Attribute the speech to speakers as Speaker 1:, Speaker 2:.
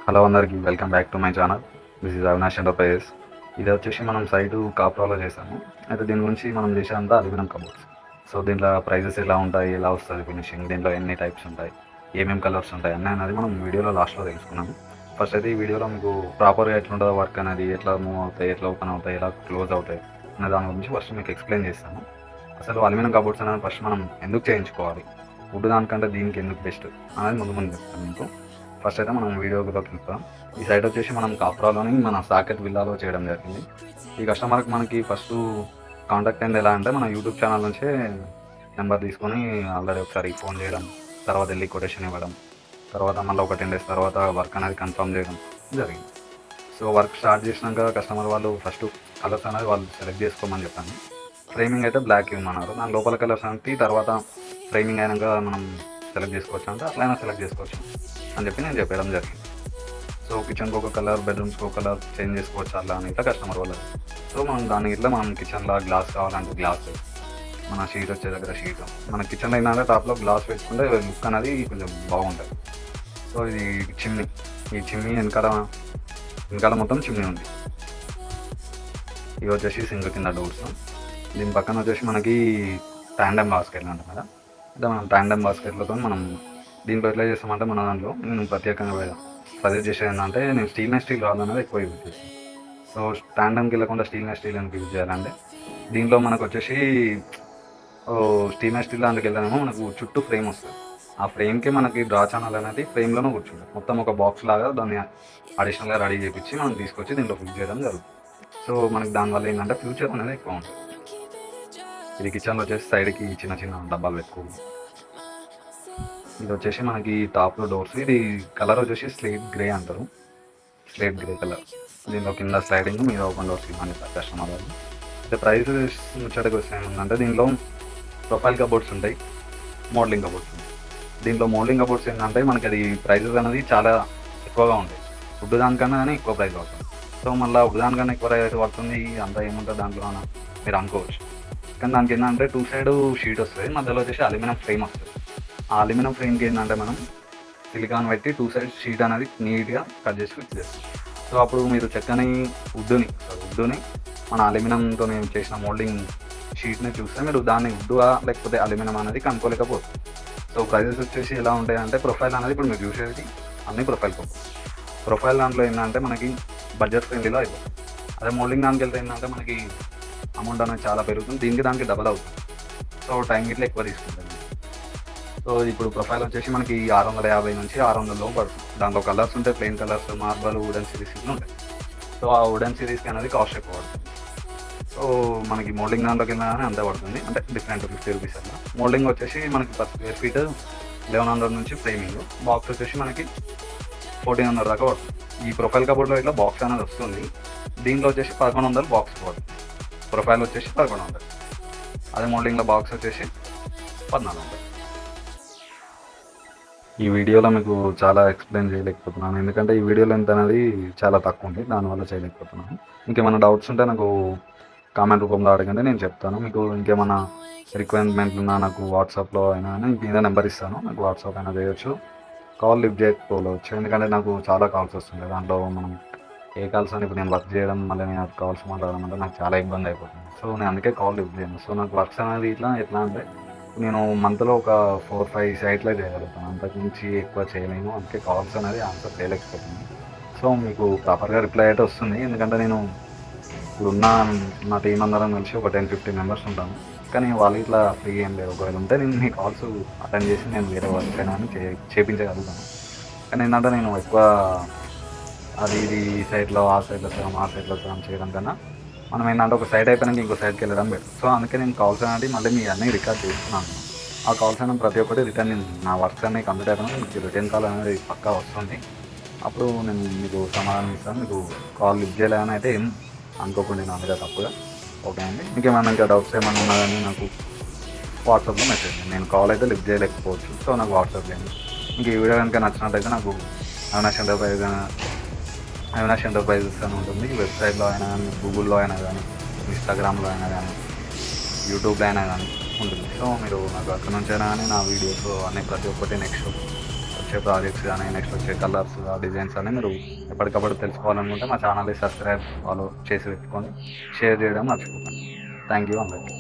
Speaker 1: Hello అందరికీ welcome back to my channel. This is Avinash enterprises. ఇది వచ్చేసి మనం సైటు కాప్రాలో చేసాము. అయితే దీని గురించి మనం చేసేంత అల్యూమినియం కబోర్డ్స్. సో దీంట్లో ప్రైజెస్ ఎలా ఉంటాయి, ఎలా వస్తుంది ఫినిషింగ్, దీంట్లో ఎన్ని టైప్స్ ఉంటాయి, ఏమేమి కలర్స్ ఉంటాయి అన్నీ అనేది మనం వీడియోలో లాస్ట్లో తెలుసుకున్నాము. ఫస్ట్ అయితే ఈ వీడియోలో మీకు ప్రాపర్గా ఎట్లుంటుందో వర్క్ అనేది, ఎట్లా మూవ్ అవుతాయి, ఎట్లా ఓపెన్ అవుతాయి, ఎలా క్లోజ్ అవుతాయి అనే దాని గురించి ఫస్ట్ మీకు ఎక్స్ప్లెయిన్ చేస్తాను. అసలు అల్యూమినియం కబోర్డ్స్ అనేది ఫస్ట్ మనం ఎందుకు చేయించుకోవాలి, వుడ్ దానికంటే దీనికి ఎందుకు బెస్ట్ అనేది ముందు చెప్తాను మీకు. ఫస్ట్ అయితే మనం వీడియోకి వెళ్తాం. ఈ సైట్ వచ్చేసి మనం కాప్రాలోని మన సాకెట్ విల్లాలో చేయడం జరిగింది. ఈ కస్టమర్కి మనకి ఫస్ట్ కాంటాక్ట్ అయింది ఎలా అంటే మన యూట్యూబ్ ఛానల్ నుంచే నెంబర్ తీసుకొని ఆల్రెడీ ఒకసారి ఫోన్ చేయడం, తర్వాత వెళ్ళి కొటేషన్ ఇవ్వడం, తర్వాత మళ్ళీ ఒక 10 days తర్వాత వర్క్ అనేది కన్ఫర్మ్ చేయడం జరిగింది. సో వర్క్ స్టార్ట్ చేసినాక కస్టమర్ వాళ్ళు ఫస్ట్ కలర్స్ అనేది వాళ్ళు సెలెక్ట్ చేసుకోమని చెప్పాను. ఫ్రేమింగ్ అయితే బ్లాక్ ఇవ్వమన్నారు. దాని లోపల కలర్స్ అంటే తర్వాత ఫ్రేమింగ్ అయినాక మనం సెలెక్ట్ చేసుకోవచ్చు అంటే అట్లయినా సెలెక్ట్ చేసుకోవచ్చు అని చెప్పి నేను చెప్పడం జరిగింది. సో కిచెన్కి ఒక కలర్, బెడ్రూమ్స్కి ఒక కలర్ చేంజ్ చేసుకోవచ్చు అట్లా అని ఇట్లా కస్టమర్ వాళ్ళు. సో మనం దాని ఇట్లా మనం కిచెన్లో గ్లాస్ కావాలంటే గ్లాస్, మన షీట్ వచ్చే దగ్గర షీట్, మన కిచెన్లో ఏంటంటే టాప్లో గ్లాస్ పెట్టుకుంటే లుక్ అనేది కొంచెం బాగుంటుంది. సో ఇది చిమ్నీ, ఈ చిమ్నీ వెనకాల మొత్తం చిమ్నీ ఉంది. ఇవి వచ్చేసి సింక్ కింద డోర్స్. దీని పక్కన వచ్చేసి మనకి ట్యాండమ్ బాస్కెట్లు అంటాం కదా, అంటే మనం ట్యాండమ్ బాస్కెట్లతో మనం దీంట్లో ఎట్లా చేస్తామంటే మన దాంట్లో నేను ప్రత్యేకంగా సజెస్ట్ చేసేది ఏంటంటే నేను స్టీల్ రాడ్ అనేది ఎక్కువ యూజ్ చేస్తాను. సో ట్యాండమ్కి వెళ్ళకుండా స్టీల్ ఎందుకు యూజ్ చేయాలంటే దీంట్లో మనకు వచ్చేసి స్టీల్ దాంట్లోకి వెళ్ళానేమో మనకు చుట్టూ ఫ్రేమ్ వస్తుంది. ఆ ఫ్రేమ్కి మనకి డ్రా ఛానల్ అనేది ఫ్రేమ్లోనే కూర్చుంటుంది. మొత్తం ఒక బాక్స్ లాగా దాన్ని అడిషనల్గా రెడీ చేయించి మనం తీసుకొచ్చి దీంట్లో ఫిక్స్ చేయడం జరుగుతుంది. సో మనకి దానివల్ల ఏంటంటే ఫ్యూచర్ అనేది ఎక్కువ ఉంటుంది. ఇది కిచెన్లో వచ్చేసి సైడ్కి చిన్న చిన్న డబ్బాలు పెట్టుకోవాలి. ఇది వచ్చేసి మనకి టాప్లో డోర్స్. ఇది కలర్ వచ్చేసి స్లేట్ గ్రే అంటారు, స్లేట్ గ్రే కలర్. దీనిలో కింద స్లైడింగ్ మీద ఓపెన్ డోర్స్ ఇవ్వని కస్టమర్ వాళ్ళు. అయితే ప్రైస్ ముచ్చటకి వస్తాయంటే దీనిలో ప్రొఫైల్ కబోర్డ్స్ ఉంటాయి, మోడలింగ్ కబోర్డ్స్ ఉంటాయి. దీంట్లో మోడలింగ్ కబోర్డ్స్ ఏంటంటే మనకి అది ప్రైజెస్ అనేది చాలా ఎక్కువగా ఉంటాయి. వుడ్ దానికన్నా కానీ ఎక్కువ ప్రైస్ పడుతుంది. సో మళ్ళీ వుడ్ దానికన్నా ఎక్కువ ప్రైస్ పడుతుంది అంతా ఏముంటుంది దాంట్లో మీరు అనుకోవచ్చు. కానీ దానికి ఏంటంటే 2 side షీట్ వస్తుంది, మధ్యలో వచ్చేసి అల్యూమినియం ఫ్రేమ్ వస్తుంది. ఆ అల్యూమినియం ఫ్రేమ్కి ఏంటంటే మనం సిలికాన్ పెట్టి 2 sides షీట్ అనేది నీట్గా కట్ చేసి ఫిక్స్ చేస్తాం. సో అప్పుడు మీరు చెక్కని వుడ్డుని మన అల్యూమినియంతో మేము చేసిన మోల్డింగ్ షీట్ని చూస్తే మీరు దాన్ని వుడ్డుగా లేకపోతే అల్యూమినియం అనేది కనుక్కోలేకపోతుంది. సో ప్రైజెస్ వచ్చేసి ఎలా ఉంటాయి అంటే ప్రొఫైల్ అనేది ఇప్పుడు మీరు చూసేది అన్ని ప్రొఫైల్ దాంట్లో ఏంటంటే మనకి బడ్జెట్ ఫ్రెండ్లీలో అయిపోతుంది. అదే మోల్డింగ్ దానికి వెళ్తే ఏంటంటే మనకి అమౌంట్ అనేది చాలా పెరుగుతుంది, దానికి డబల్ అవుతుంది. సో టైం ఇట్లా ఎక్కువ తీసుకుంటుంది. సో ఇప్పుడు ప్రొఫైల్ వచ్చేసి మనకి 650 నుంచి 600 పడుతుంది. దాంట్లో కలర్స్ ఉంటాయి, plain colours, marble, wooden series ఉంటాయి. సో ఆ వుడెన్ సిరీస్కి అనేది కాస్ట్ ఎక్కువ పడుతుంది. సో మనకి మోల్డింగ్ దాంట్లోకి వెళ్ళినా కానీ అంతే పడుతుంది, అంటే డిఫరెంట్ 50 రూపీస్ అట్లా. మోల్డింగ్ వచ్చేసి మనకి per square feet 1100 నుంచి ఫ్రేమింగ్, బాక్స్ వచ్చేసి మనకి 1400 దాకా పడుతుంది. ఈ ప్రొఫైల్ కబోర్డ్లో ఇట్లా బాక్స్ అనేది వస్తుంది. దీంట్లో వచ్చేసి 1100 బాక్స్ పడుతుంది. ప్రొఫైల్ వచ్చేసి 1100, అదే మోల్డింగ్లో బాక్స్ వచ్చేసి 1400. ఈ వీడియోలో మీకు చాలా ఎక్స్ప్లెయిన్ చేయలేకపోతున్నాను, ఎందుకంటే ఈ వీడియో లెంత్ అనేది చాలా తక్కువ ఉంది, దానివల్ల చేయలేకపోతున్నాను. ఇంకేమైనా డౌట్స్ ఉంటే నాకు కామెంట్ రూపంలో అడగండి, నేను చెప్తాను. మీకు ఇంకేమైనా రిక్వైర్మెంట్లు ఉన్నా నాకు వాట్సాప్లో అయినా మీద నెంబర్ ఇస్తాను, నాకు వాట్సాప్ అయినా చేయొచ్చు. కాల్ లిఫ్ట్ చేయకపోవచ్చు, ఎందుకంటే నాకు చాలా కాల్స్ వస్తుంటాయి. దాంట్లో మనం ఏ కాల్స్ అని ఇప్పుడు నేను వర్క్ చేయడం మళ్ళీ నేను కాల్స్ మాట్లాడడం అంటే నాకు చాలా ఇబ్బంది అయిపోతుంది. సో నేను అందుకే కాల్ లిఫ్ట్ చేయను. సో నాకు వర్క్స్ అనేది ఎట్లా అంటే నేను మంత్లో ఒక 4-5 సైట్లే చేయగలుగుతాను, అంతకుమించి ఎక్కువ చేయలేను. అందుకే కాల్స్ అనేది ఆన్సర్ చేయలేకపోతుంది. సో మీకు ప్రాపర్గా రిప్లై అయితే వస్తుంది, ఎందుకంటే నేను ఇప్పుడున్న నా టీం అందరం కలిసి ఒక 10-15 మెంబర్స్ ఉంటాను. కానీ వాళ్ళు ఇట్లా ఫ్రీ ఏం లేదు. ఒకవేళ ఉంటే నేను మీ కాల్స్ అటెండ్ చేసి నేను వేరే వర్క్ అయినా అని చేయించగలుగుతాను. కానీ ఏంటంటే నేను ఎక్కువ అది ఇది ఈ సైడ్లో ఆ సైడ్లో సగం చేయడం కన్నా మనం ఏంటంటే ఒక సైడ్ అయిపోయినాక ఇంకో సైడ్కి వెళ్ళడం బెటర్. సో అందుకే నేను కాల్స్ అనేది మళ్ళీ మీ అన్నీ రికార్డ్ చేస్తున్నాను. ఆ కాల్స్ అనేది ప్రతి ఒక్కటి రిటర్న్ నా వర్క్స్ అన్నీ కంప్లీట్ అయిపోయినా మీకు రిటర్న్ కాల్ అనేది పక్కా వస్తుంది. అప్పుడు నేను మీకు సమాధానం ఇస్తాను. మీకు కాల్ లిఫ్ట్ చేయాలని అయితే ఏం అనుకోకుండా నా మీద తప్పుగా. ఓకే అండి, ఇంకేమైనా ఇంకా డౌట్స్ ఏమైనా ఉన్నా కానీ నాకు వాట్సాప్లో మెసేజ్ చేయండి. నేను కాల్ అయితే లిఫ్ట్ చేయలేకపోవచ్చు, సో నాకు వాట్సాప్ చేయండి. ఇంక ఈ వీడియో కనుక నచ్చినట్టయితే నాకు అవినాష్ ఎంటర్ప్రైజెస్ అని ఉంటుంది. వెబ్సైట్లో అయినా కానీ, గూగుల్లో అయినా కానీ, ఇన్స్టాగ్రామ్లో అయినా కానీ, యూట్యూబ్లో అయినా కానీ ఉంటుంది. సో మీరు నాకు అక్కడ నుంచి అయినా కానీ నా వీడియోస్ అన్నీ ప్రతి ఒక్కటి నెక్స్ట్ వచ్చే ప్రాజెక్ట్స్ కానీ నెక్స్ట్ వచ్చే కలర్స్ ఆ డిజైన్స్ అని మీరు ఎప్పటికప్పుడు తెలుసుకోవాలనుకుంటే మా ఛానల్ని సబ్స్క్రైబ్ ఫాలో చేసి పెట్టుకొని షేర్ చేయడం మర్చిపోకండి. థ్యాంక్ యూ అందరికీ.